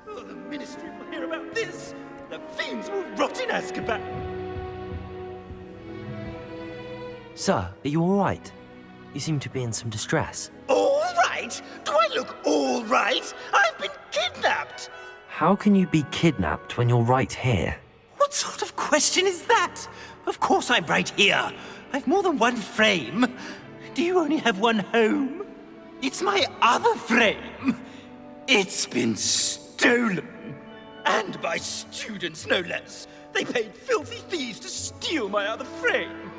Oh, the Ministry will hear about this. The fiends will rot in Azkaban. Sir, are you all right? You seem to be in some distress. All right? Do I look all right? I've been kidnapped. How can you be kidnapped when you're right here? What sort of question is that? Of course I'm right here. I've more than one frame. Do you only have one home? It's my other frame. It's been stolen. And by students, no less. They paid filthy thieves to steal my other frame.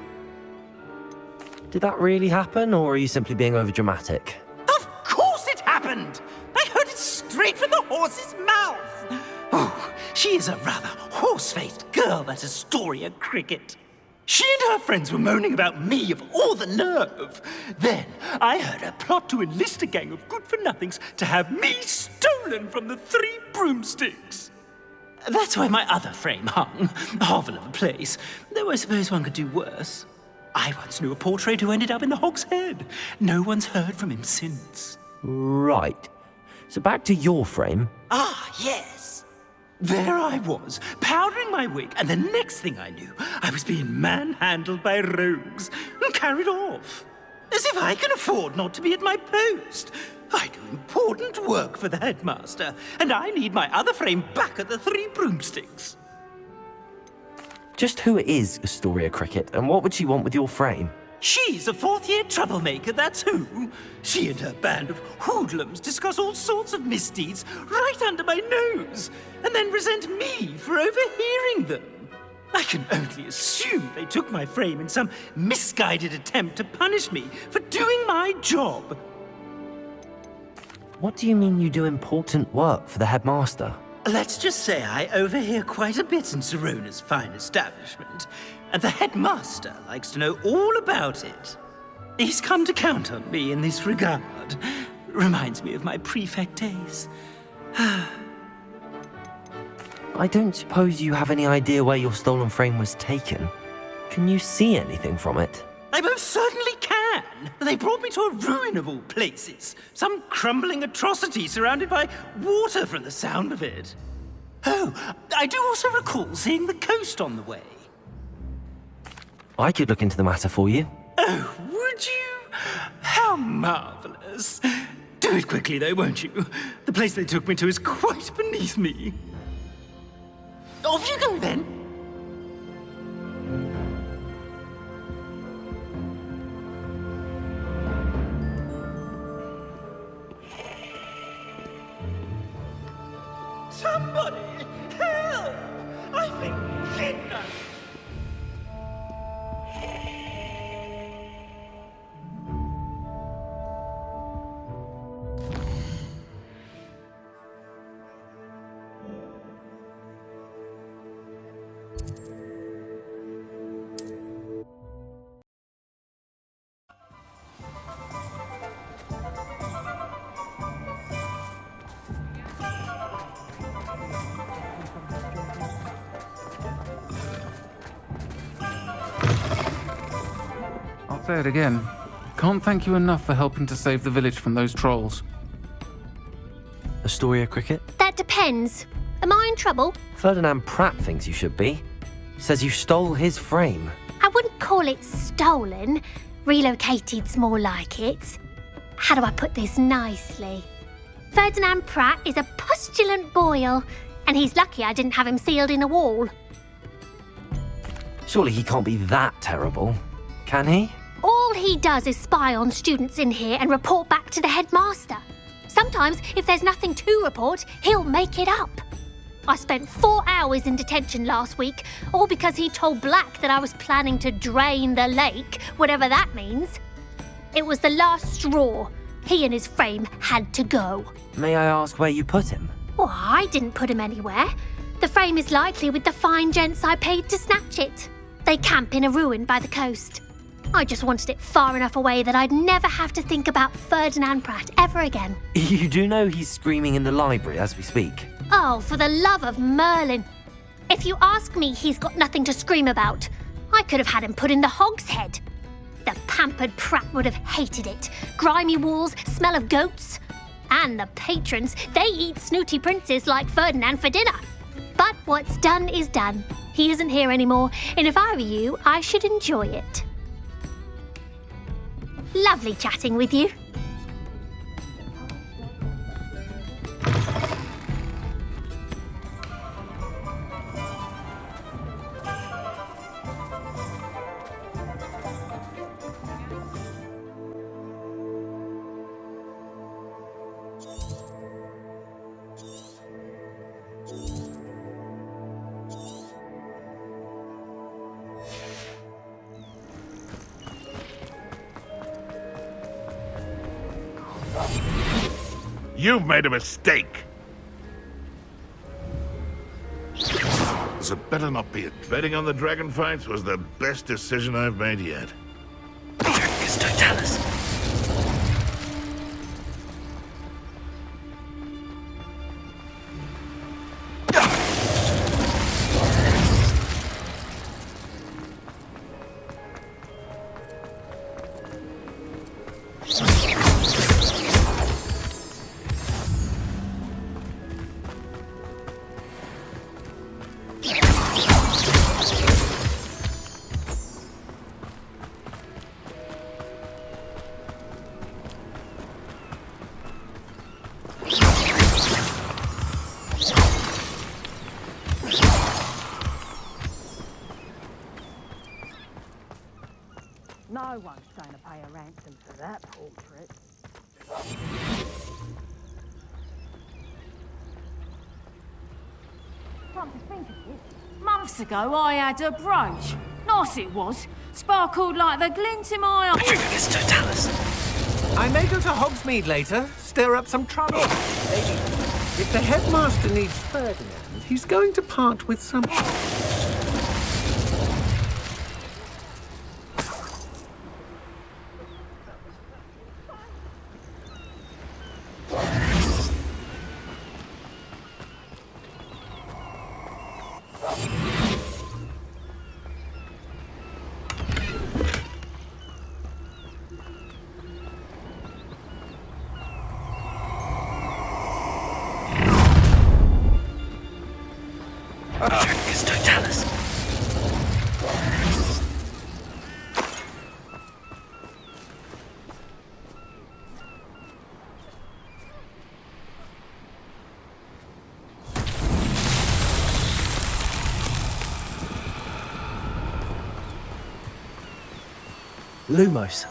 Did that really happen, or are you simply being overdramatic? Of course it happened! I heard it straight from the horse's mouth! Oh, she is a rather horse-faced girl, that Astoria Cricket. She and her friends were moaning about me of all the nerve. Then I heard her plot to enlist a gang of good-for-nothings to have me stolen from the 3 broomsticks. That's why my other frame hung. A hovel of a place, though I suppose one could do worse. I once knew a portrait who ended up in the Hog's Head. No one's heard from him since. Right. So back to your frame. Ah, yes. There I was, powdering my wig, and the next thing I knew, I was being manhandled by rogues and carried off. As if I can afford not to be at my post. I do important work for the headmaster, and I need my other frame back at the 3 broomsticks. Just who is Astoria Cricket, and what would she want with your frame? She's a 4th-year troublemaker, that's who. She and her band of hoodlums discuss all sorts of misdeeds right under my nose, and then resent me for overhearing them. I can only assume they took my frame in some misguided attempt to punish me for doing my job. What do you mean you do important work for the headmaster? Let's just say I overhear quite a bit in Serona's fine establishment, and the headmaster likes to know all about it. He's come to count on me in this regard. Reminds me of my prefect days. I don't suppose you have any idea where your stolen frame was taken. Can you see anything from it? I most certainly can. They brought me to a ruin of all places. Some crumbling atrocity surrounded by water from the sound of it. Oh, I do also recall seeing the coast on the way. I could look into the matter for you. Oh, would you? How marvelous. Do it quickly, though, won't you? The place they took me to is quite beneath me. Off you go, then. Somebody, help! I've been kidnapped! I'll say it again. Can't thank you enough for helping to save the village from those trolls. Astoria Cricket? That depends. Am I in trouble? Ferdinand Pratt thinks you should be. Says you stole his frame. I wouldn't call it stolen. Relocated's more like it. How do I put this nicely? Ferdinand Pratt is a pustulant boil, and he's lucky I didn't have him sealed in a wall. Surely he can't be that terrible, can he? All he does is spy on students in here and report back to the headmaster. Sometimes, if there's nothing to report, he'll make it up. I spent 4 hours in detention last week, all because he told Black that I was planning to drain the lake, whatever that means. It was the last straw. He and his frame had to go. May I ask where you put him? Well, I didn't put him anywhere. The frame is likely with the fine gents I paid to snatch it. They camp in a ruin by the coast. I just wanted it far enough away that I'd never have to think about Ferdinand Pratt ever again. You do know he's screaming in the library as we speak. Oh, for the love of Merlin. If you ask me, he's got nothing to scream about. I could have had him put in the Hog's Head. The pampered prat would have hated it. Grimy walls, smell of goats. And the patrons, they eat snooty princes like Ferdinand for dinner. But what's done is done. He isn't here anymore, and if I were you, I should enjoy it. Lovely chatting with you. You've made a mistake. This had better not be it. Betting on the dragon fights was the best decision I've made yet. Just don't tell us. No one's going to pay a ransom for that portrait. Come to think of it, months ago I had a brooch. Nice it was. Sparkled like the glint in my eye. Just don't tell us. I may go to Hogsmeade later, stir up some trouble. Maybe. If the headmaster needs Ferdinand, he's going to part with some... Just don't tell us. Lumos.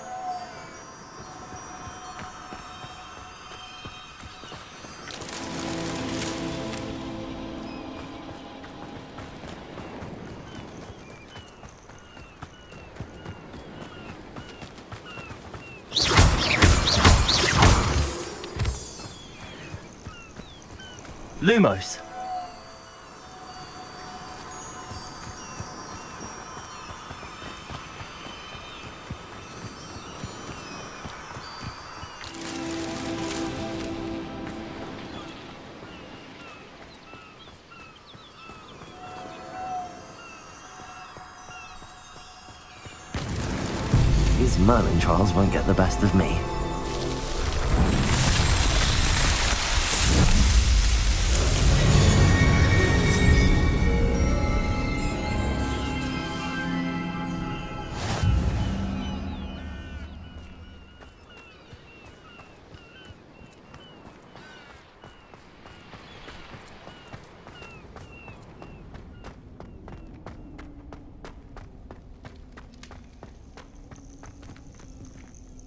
Lumos. These Merlin trials won't get the best of me.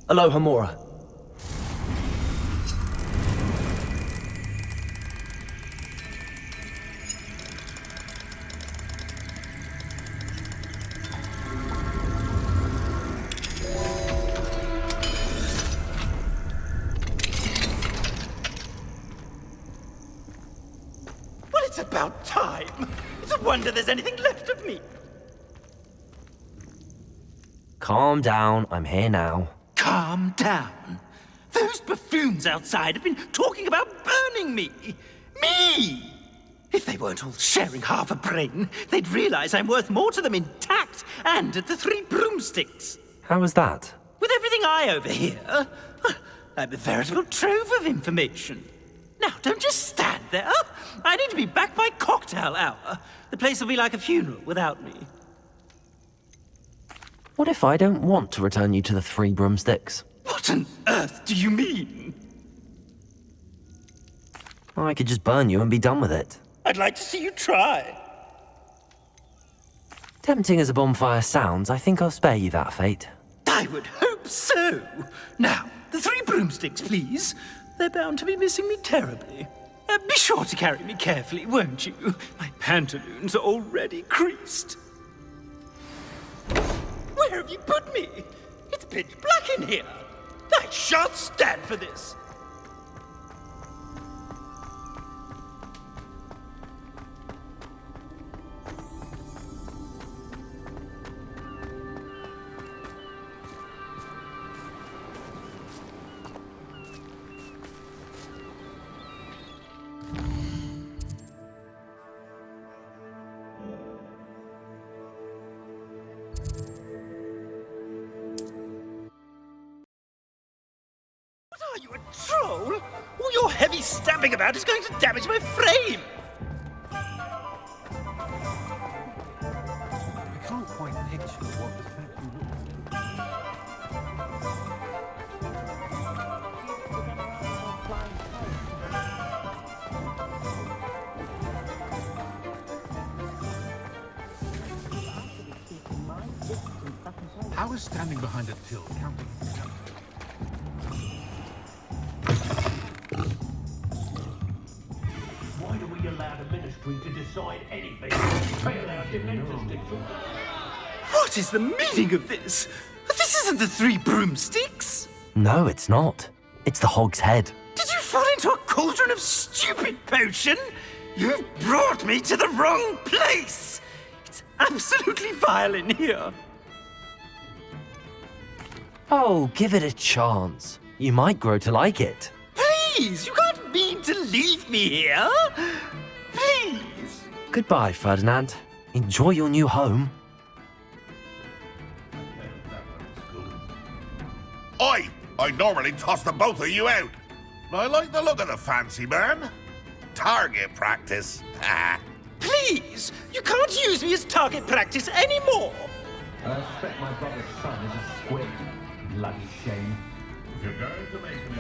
Alohomora. Well, it's about time. It's a wonder there's anything left of me. Calm down, I'm here now. Calm down. Those buffoons outside have been talking about burning me. Me! If they weren't all sharing half a brain, they'd realize I'm worth more to them intact and at the Three Broomsticks. How was that? With everything I overhear, I'm a veritable trove of information. Now, don't just stand there. I need to be back by cocktail hour. The place will be like a funeral without me. What if I don't want to return you to the 3 broomsticks? What on earth do you mean? I could just burn you and be done with it. I'd like to see you try. Tempting as a bonfire sounds, I think I'll spare you that fate. I would hope so. Now, the 3 broomsticks, please. They're bound to be missing me terribly. Be sure to carry me carefully, won't you? My pantaloons are already creased. Where have you put me? It's pitch black in here. I shan't stand for this. Are you a troll? All your heavy stamping about is going to damage my frame! I can't quite picture what effect you would. How is standing behind a till counting? Why do we allow the ministry to decide anything? They allow dementors to... What is the meaning of this? This isn't the 3 broomsticks! No, it's not. It's the Hog's Head. Did you fall into a cauldron of stupid potion? You've brought me to the wrong place! It's absolutely vile in here. Oh, give it a chance. You might grow to like it. Please, you can't mean to leave me here. Please. Goodbye, Ferdinand. Enjoy your new home. I normally toss the both of you out. But I like the look of the fancy man. Target practice. Please, you can't use me as target practice anymore. I expect my brother's son is a squid. Bloody shame. If you're going to make an